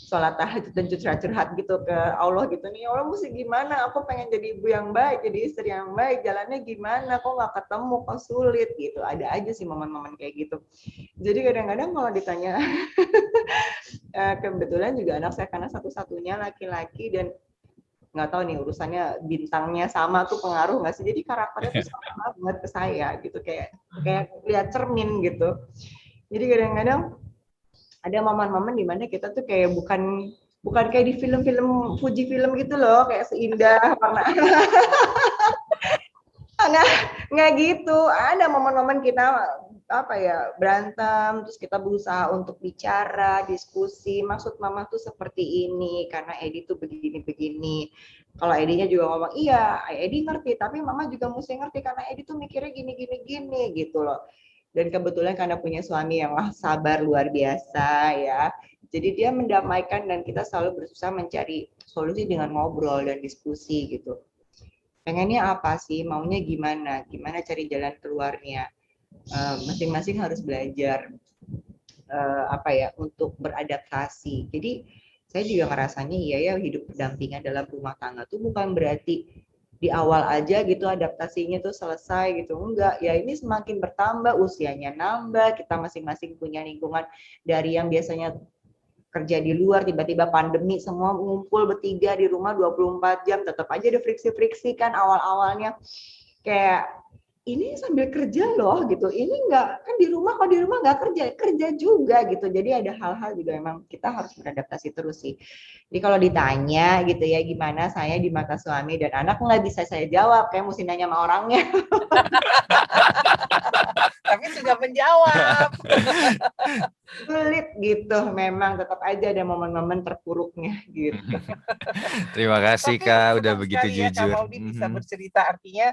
sholat tahajud dan curhat-curhat gitu ke Allah gitu nih, Allah mesti gimana, aku pengen jadi ibu yang baik, jadi istri yang baik, jalannya gimana, kok nggak ketemu, kok sulit gitu. Ada aja sih momen-momen kayak gitu. Jadi kadang-kadang kalau ditanya kebetulan juga anak saya karena satu-satunya laki-laki dan nggak tahu nih urusannya bintangnya sama tuh pengaruh nggak sih, jadi karakternya tuh sama banget ke saya gitu, kayak lihat cermin gitu. Jadi kadang-kadang ada momen-momen di mana kita tuh kayak bukan kayak di film-film Fuji film gitu loh, kayak seindah warna nggak gitu. Ada momen-momen kita apa ya, berantem, terus kita berusaha untuk bicara, diskusi, maksud mama tuh seperti ini, karena Edi tuh begini-begini. Kalau Edinya juga ngomong, iya, Edi ngerti, tapi mama juga mesti ngerti, karena Edi tuh mikirnya gini-gini gitu loh. Dan kebetulan karena punya suami yang sabar luar biasa ya, jadi dia mendamaikan dan kita selalu berusaha mencari solusi dengan ngobrol dan diskusi gitu. Pengennya apa sih, maunya gimana cari jalan keluarnya. masing-masing harus belajar untuk beradaptasi. Jadi saya juga ngerasanya iya ya, hidup berdampingan dalam rumah tangga tuh bukan berarti di awal aja gitu adaptasinya tuh selesai gitu, enggak ya, ini semakin bertambah, usianya nambah, kita masing-masing punya lingkungan. Dari yang biasanya kerja di luar, tiba-tiba pandemi semua ngumpul bertiga di rumah 24 jam, tetap aja ada friksi-friksi kan awal-awalnya, kayak ini sambil kerja loh gitu, ini enggak, kan di rumah, kalau di rumah nggak kerja juga gitu. Jadi ada hal-hal juga memang kita harus beradaptasi terus sih. Jadi kalau ditanya gitu ya gimana saya di mata suami dan anak, nggak bisa saya jawab, kayak mesti nanya sama orangnya. Tapi sudah menjawab. Sulit gitu, memang tetap aja ada momen-momen terpuruknya gitu. Terima kasih Kak, udah begitu ya, jujur. Kak Maudy bisa bercerita, artinya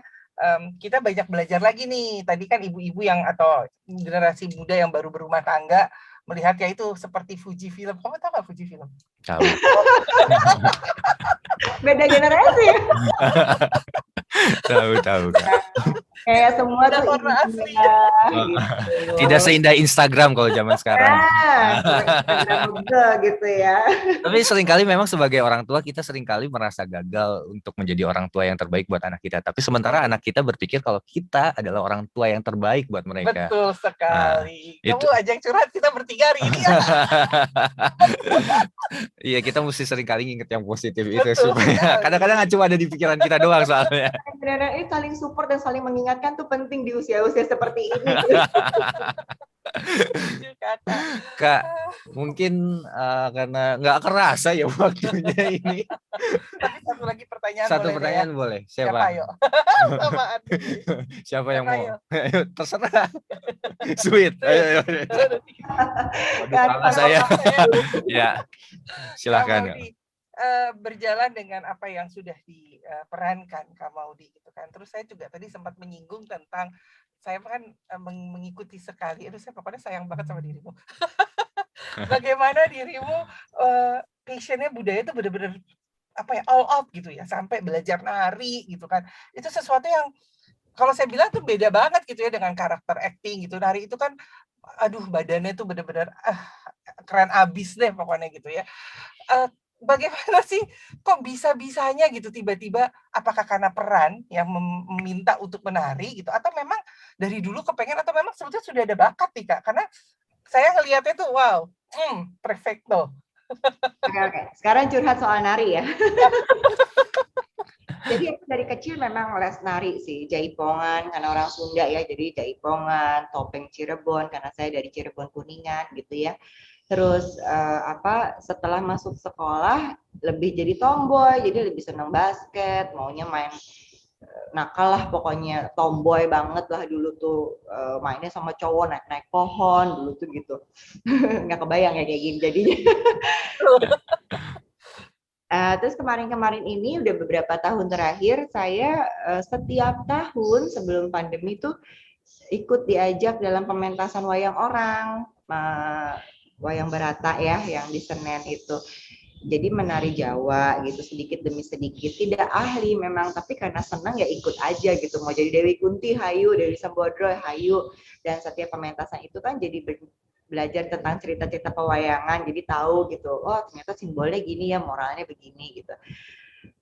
kita banyak belajar lagi nih. Tadi kan ibu-ibu yang atau generasi muda yang baru berumah tangga melihatnya itu seperti Fuji Film. Kamu tahu nggak Fuji Film? Tahu. Beda generasi. Tahu Kak. Kayak semua tuh warna asli. Gitu. Tidak seindah Instagram kalau zaman sekarang. Instagram gitu ya. Tapi seringkali memang sebagai orang tua kita seringkali merasa gagal untuk menjadi orang tua yang terbaik buat anak kita. Tapi sementara anak kita berpikir kalau kita adalah orang tua yang terbaik buat mereka. Betul sekali. Kamu ajak curhat kita bertiga hari ini ya. Iya, kita mesti seringkali nginget yang positif itu supaya kadang-kadang nggak cuma ada di pikiran kita doang soalnya. Benar-benar saling support dan saling mengingatkan tuh penting di usia-usia seperti ini. Kak, mungkin karena nggak kerasa ya waktunya ini. Tapi satu lagi pertanyaan. Satu pertanyaan boleh. Siapa? Siapa yang mau? Terserah. Sweet. Ayo. Saya. Ya, silakan. Berjalan dengan apa yang sudah diperankan Kak Maudy gitu kan. Terus saya juga tadi sempat menyinggung tentang saya kan mengikuti sekali. Aduh, saya pokoknya sayang banget sama dirimu. Bagaimana dirimu passionnya budaya itu benar-benar apa ya, all out gitu ya, sampai belajar nari gitu kan. Itu sesuatu yang kalau saya bilang tuh beda banget gitu ya dengan karakter acting gitu. Nari itu kan aduh badannya tuh benar-benar keren abis deh pokoknya gitu ya. Bagaimana sih kok bisa-bisanya gitu tiba-tiba, apakah karena peran yang meminta untuk menari gitu, atau memang dari dulu kepengen, atau memang sebetulnya sudah ada bakat nih Kak? Karena saya ngelihatnya tuh wow, perfecto. Oke. Sekarang curhat soal nari ya. Jadi aku dari kecil memang les nari sih, jaipongan karena orang Sunda ya, jadi jaipongan, topeng Cirebon karena saya dari Cirebon Kuningan gitu ya. Terus setelah masuk sekolah lebih jadi tomboy, jadi lebih senang basket, maunya main nakal lah pokoknya, tomboy banget lah dulu tuh, mainnya sama cowok naik pohon dulu tuh gitu. Nggak kebayang ya kayak gini jadinya. Terus kemarin-kemarin ini udah beberapa tahun terakhir saya setiap tahun sebelum pandemi tuh ikut diajak dalam pementasan wayang orang, wayang Barata ya, yang di Senen itu. Jadi menari Jawa gitu sedikit demi sedikit, tidak ahli memang, tapi karena senang ya ikut aja gitu. Mau jadi Dewi Kunti, hayu, Dewi Sembodro, hayu. Dan setiap pementasan itu kan jadi belajar tentang cerita-cerita pewayangan, jadi tahu gitu, oh ternyata simbolnya gini ya, moralnya begini gitu.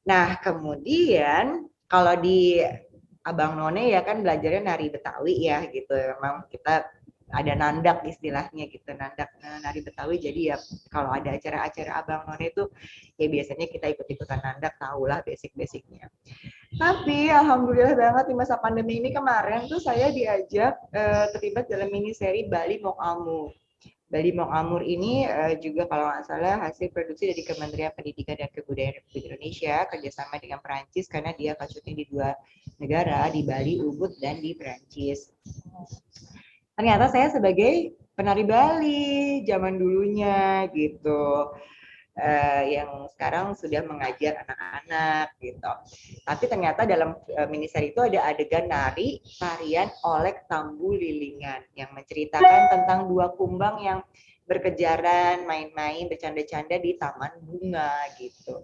Nah kemudian kalau di Abang None ya kan belajarnya nari Betawi ya gitu, memang kita ada nandak istilahnya gitu, nandak nari Betawi. Jadi ya kalau ada acara-acara Abang None itu ya biasanya kita ikut-ikutan nandak, tahulah basic-basicnya. Tapi alhamdulillah banget di masa pandemi ini kemarin tuh saya diajak terlibat dalam mini seri Bali Mok Amur. Bali Mok Amur ini juga kalau nggak salah hasil produksi dari Kementerian Pendidikan dan Kebudayaan Republik Indonesia kerjasama dengan Perancis, karena dia akan syuting di 2 negara, di Bali, Ubud, dan di Perancis. Ternyata saya sebagai penari Bali zaman dulunya gitu, yang sekarang sudah mengajar anak-anak gitu. Tapi ternyata dalam miniseri itu ada adegan nari tarian Olek Tambu Lilingan yang menceritakan tentang 2 kumbang yang berkejaran, main-main, bercanda-canda di taman bunga gitu.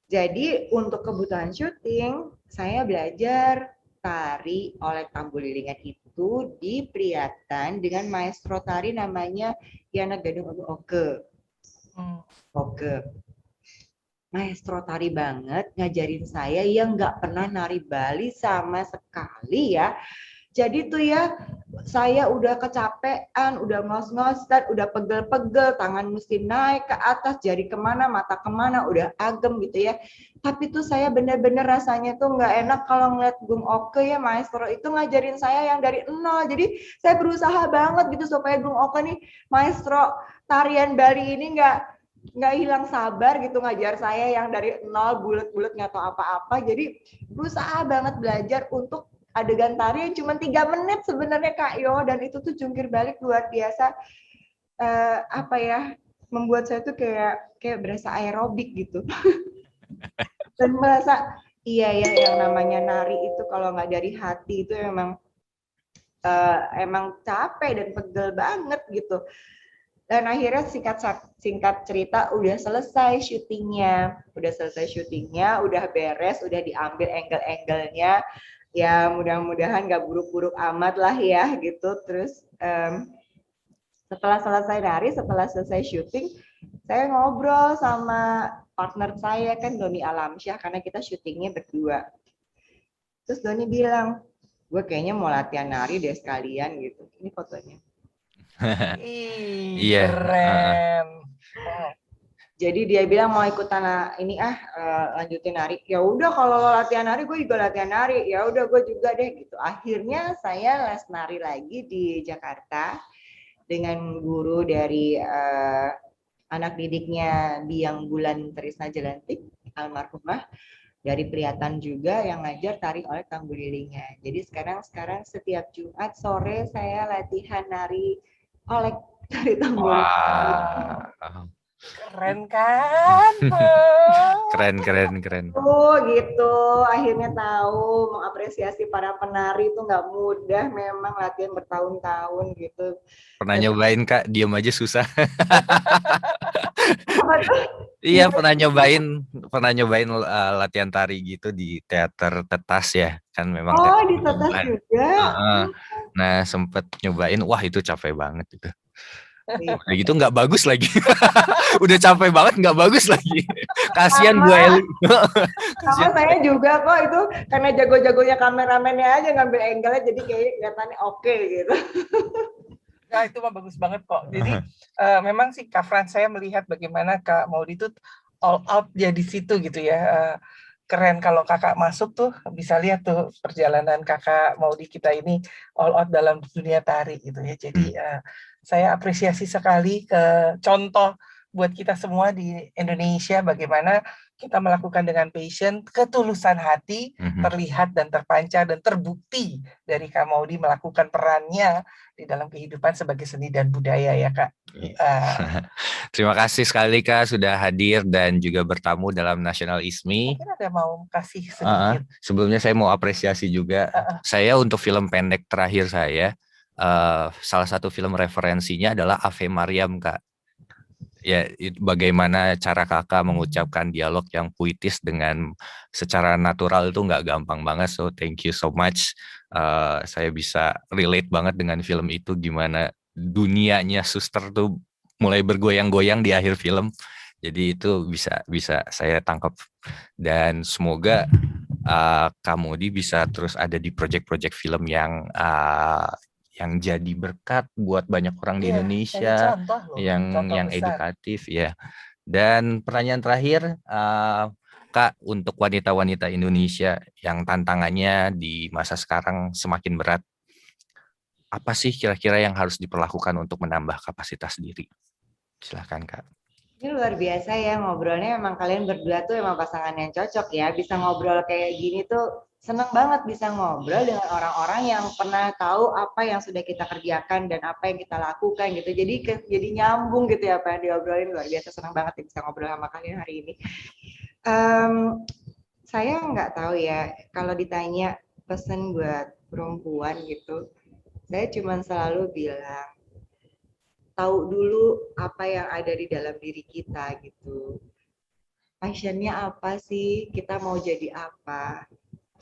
Jadi untuk kebutuhan syuting saya belajar tari oleh Tambu Lilingan itu di Priatan dengan maestro tari namanya Yana Gadung Oke. Oke. Maestro tari banget, ngajarin saya yang nggak pernah nari Bali sama sekali ya. Jadi tuh ya, saya udah kecapean, udah ngos-ngosan, udah pegel-pegel, tangan mesti naik ke atas, jari kemana, mata kemana, udah agem gitu ya. Tapi tuh saya bener-bener rasanya tuh nggak enak kalau ngeliat Gung Oke ya, maestro itu ngajarin saya yang dari nol. Jadi saya berusaha banget gitu supaya Gung Oke nih, maestro tarian Bali ini nggak hilang sabar gitu ngajar saya yang dari nol bulet-bulet nggak tahu apa-apa. Jadi berusaha banget belajar untuk adegan tari yang cuma 3 menit sebenarnya Kak Yo, dan itu tuh jungkir balik luar biasa, apa ya, membuat saya tuh kayak berasa aerobik gitu. Dan merasa iya ya, yang namanya nari itu kalau nggak dari hati itu emang capek dan pegel banget gitu. Dan akhirnya singkat cerita udah selesai syutingnya, udah beres, udah diambil angle-angle-nya. Ya mudah-mudahan nggak buruk-buruk amat lah ya gitu. Terus setelah selesai nari, setelah selesai syuting, saya ngobrol sama partner saya kan Doni Alamsyah karena kita syutingnya berdua. Terus Doni bilang, gue kayaknya mau latihan nari deh sekalian gitu. Ini fotonya. Iya. Keren. Jadi dia bilang mau ikutan ini lanjutin nari. Ya udah kalau lo latihan nari, gue juga latihan nari. Ya udah gue juga deh gitu. Akhirnya saya les nari lagi di Jakarta dengan guru dari anak didiknya Biang Bulan Trisna Jelantik, almarhumah, dari Priatan juga yang ngajar tari oleh Tambu Lilingan. Jadi sekarang setiap Jumat sore saya latihan nari oleh tari Tambu Lilingan. Keren kan? Keren. Oh gitu, akhirnya tahu mengapresiasi para penari itu nggak mudah, memang latihan bertahun-tahun gitu. Pernah nyobain Kak, diem aja susah. Apa tuh? Iya, pernah nyobain latihan tari gitu di teater Tetas ya, kan memang Oh, teater di Tetas perlombaan. juga. Nah, sempet nyobain, wah itu capek banget gitu. Udah gitu nggak bagus lagi. Udah capek banget nggak bagus lagi. Kasihan Bu Eli. Sama saya juga kok, itu karena jago-jagonya kameramennya aja ngambil angle-nya jadi kayak kelihatannya oke gitu. Nah, itu mah bagus banget kok. Jadi memang sih Kak Frans, saya melihat bagaimana Kak Maudy itu all out dia di situ gitu ya. Keren kalau kakak masuk tuh, bisa lihat tuh perjalanan kakak Maudy kita ini all out dalam dunia tari gitu ya. Jadi saya apresiasi sekali ke contoh buat kita semua di Indonesia bagaimana kita melakukan dengan passion, ketulusan hati, terlihat dan terpancar dan terbukti dari Kak Maudy melakukan perannya di dalam kehidupan sebagai seni dan budaya ya Kak. Terima kasih sekali Kak sudah hadir dan juga bertamu dalam Nasional ISMI. Mungkin ada mau kasih sedikit. Sebelumnya saya mau apresiasi juga. Saya untuk film pendek terakhir saya, salah satu film referensinya adalah Ave Mariam Kak. Ya, bagaimana cara kakak mengucapkan dialog yang puitis dengan secara natural itu nggak gampang banget. So thank you so much. Saya bisa relate banget dengan film itu, gimana dunianya suster tuh mulai bergoyang-goyang di akhir film. Jadi itu bisa saya tangkap, dan semoga Kak Maudy bisa terus ada di project-project film yang jadi berkat buat banyak orang di Indonesia, yang edukatif ya. Dan pertanyaan terakhir, Kak, untuk wanita-wanita Indonesia yang tantangannya di masa sekarang semakin berat, apa sih kira-kira yang harus diperlakukan untuk menambah kapasitas diri? Silahkan Kak. Ini luar biasa ya ngobrolnya, emang kalian berdua tuh emang pasangan yang cocok ya, bisa ngobrol kayak gini tuh. Senang banget bisa ngobrol dengan orang-orang yang pernah tahu apa yang sudah kita kerjakan dan apa yang kita lakukan gitu. Jadi nyambung gitu ya apa yang diobrolin, luar biasa. Senang banget bisa ngobrol sama kalian hari ini. Saya nggak tahu ya, kalau ditanya pesan buat perempuan gitu, saya cuma selalu bilang, tahu dulu apa yang ada di dalam diri kita gitu. Passionnya apa sih? Kita mau jadi apa?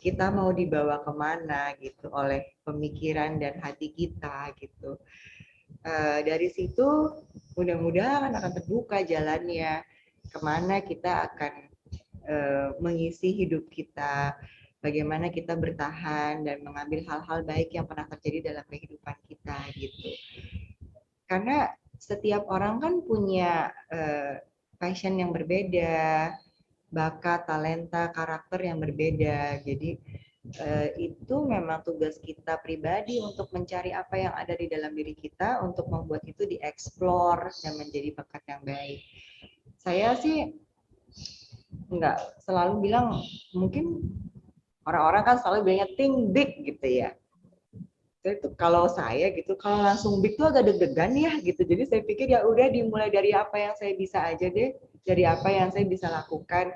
kita mau dibawa kemana gitu oleh pemikiran dan hati kita gitu. Dari situ mudah-mudahan akan terbuka jalannya kemana kita akan mengisi hidup kita, bagaimana kita bertahan dan mengambil hal-hal baik yang pernah terjadi dalam kehidupan kita gitu. Karena setiap orang kan punya passion yang berbeda, bakat, talenta, karakter yang berbeda. Jadi itu memang tugas kita pribadi untuk mencari apa yang ada di dalam diri kita, untuk membuat itu dieksplor dan menjadi bakat yang baik. Saya sih nggak selalu bilang, mungkin orang-orang kan selalu bilangnya think big gitu ya. Itu kalau saya gitu, kalau langsung big tuh agak deg-degan ya gitu. Jadi saya pikir ya udah dimulai dari apa yang saya bisa aja deh, dari apa yang saya bisa lakukan.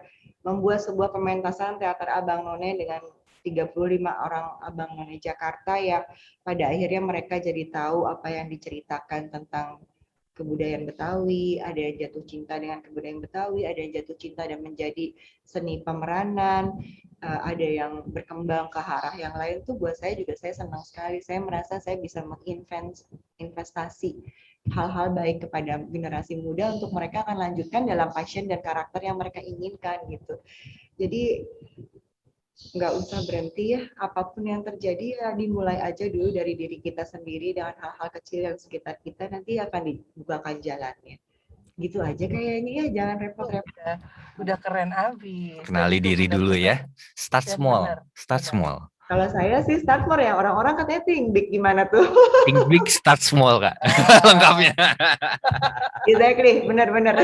Membuat sebuah pementasan teater Abang None dengan 35 orang Abang None Jakarta yang pada akhirnya mereka jadi tahu apa yang diceritakan tentang kebudayaan Betawi, ada yang jatuh cinta dengan kebudayaan Betawi, ada yang jatuh cinta dan menjadi seni pemeranan, ada yang berkembang ke arah yang lain. Tuh buat saya juga, saya senang sekali. Saya merasa saya bisa menginvestasi hal-hal baik kepada generasi muda untuk mereka akan lanjutkan dalam passion dan karakter yang mereka inginkan gitu. Jadi nggak usah berhenti ya, apapun yang terjadi ya dimulai aja dulu dari diri kita sendiri dengan hal-hal kecil yang sekitar kita, nanti akan dibukakan jalannya. Gitu aja kayaknya ya, jangan repot-repot. Udah keren abis. Kenali diri dulu ya, start small, start small. Kalau saya sih start small ya, orang-orang katanya think big, gimana tuh? Think big, start small Kak, lengkapnya. Exactly, benar-benar.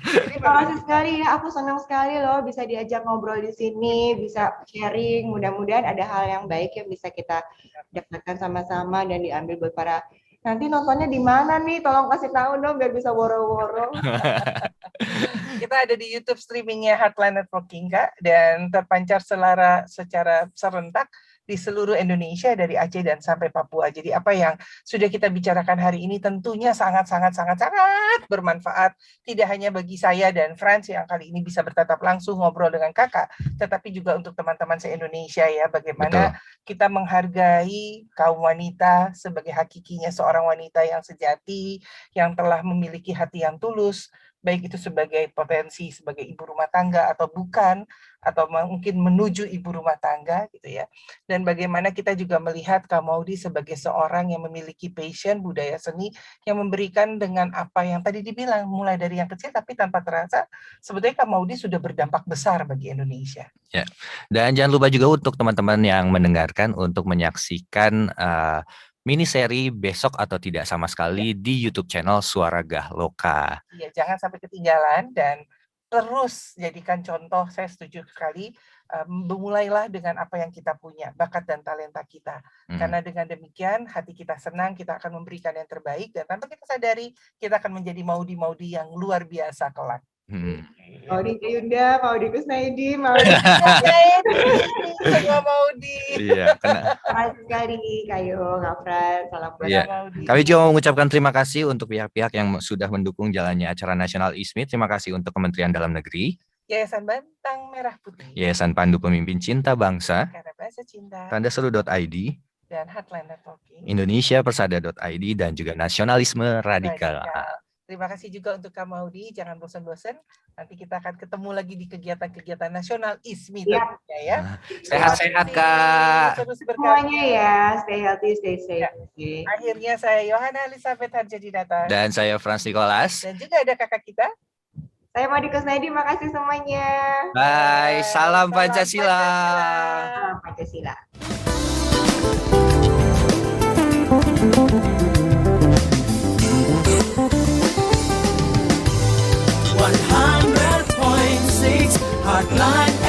Terima kasih sekali ya, aku senang sekali loh bisa diajak ngobrol di sini, bisa sharing. Mudah-mudahan ada hal yang baik yang bisa kita dapatkan sama-sama dan diambil buat para. Nanti nontonnya di mana nih? Tolong kasih tahu dong biar bisa woro-woro. Kita ada di YouTube streamingnya Heartland Networking Kak, dan terpancar secara serentak di seluruh Indonesia dari Aceh dan sampai Papua. Jadi apa yang sudah kita bicarakan hari ini tentunya sangat bermanfaat, tidak hanya bagi saya dan Frans yang kali ini bisa bertatap langsung ngobrol dengan kakak, tetapi juga untuk teman-teman se-Indonesia ya, bagaimana kita menghargai kaum wanita sebagai hakikinya seorang wanita yang sejati, yang telah memiliki hati yang tulus, baik itu sebagai potensi sebagai ibu rumah tangga atau bukan, atau mungkin menuju ibu rumah tangga gitu ya. Dan bagaimana kita juga melihat Kak Maudy sebagai seorang yang memiliki passion budaya seni, yang memberikan dengan apa yang tadi dibilang, mulai dari yang kecil tapi tanpa terasa sebetulnya Kak Maudy sudah berdampak besar bagi Indonesia. Ya. Dan jangan lupa juga untuk teman-teman yang mendengarkan untuk menyaksikan mini seri besok atau tidak sama sekali di YouTube channel Suara Gahloka. Iya, jangan sampai ketinggalan dan terus jadikan contoh. Saya setuju sekali. Mulailah dengan apa yang kita punya, bakat dan talenta kita. Karena dengan demikian hati kita senang, kita akan memberikan yang terbaik, dan tanpa kita sadari kita akan menjadi Maudy yang luar biasa kelak. Maudy Yunda, Maudy Kusnaidi, Maudy semua Maudy. Iya, terima kasih sekali Kayo, Ngafran, salam buat Maudy. Kami juga mau mengucapkan terima kasih untuk pihak-pihak yang sudah mendukung jalannya acara Nasional ISMI. Terima kasih untuk Kementerian Dalam Negeri, Yayasan Bantang Merah Putih, Yayasan Pandu Pemimpin Cinta Bangsa, Karena Bahasa Cinta, Tandaseru.id, dan Heartland Networking, Indonesia Persada.id, dan juga Nasionalisme Radikal. Terima kasih juga untuk Kak Maudy, jangan bosan-bosan. Nanti kita akan ketemu lagi di kegiatan-kegiatan nasional ISMI tentunya ya. Sehat-sehat Kak. Semuanya ya, stay healthy, stay safe. Ya. Akhirnya saya Yohana Elizabeth Harjadinata. Dan saya Frans Nicholas. Dan juga ada kakak kita. Saya Maudy Kusnaidi, makasih semuanya. Bye, salam Pancasila. Salam Pancasila. 100.6 Heartland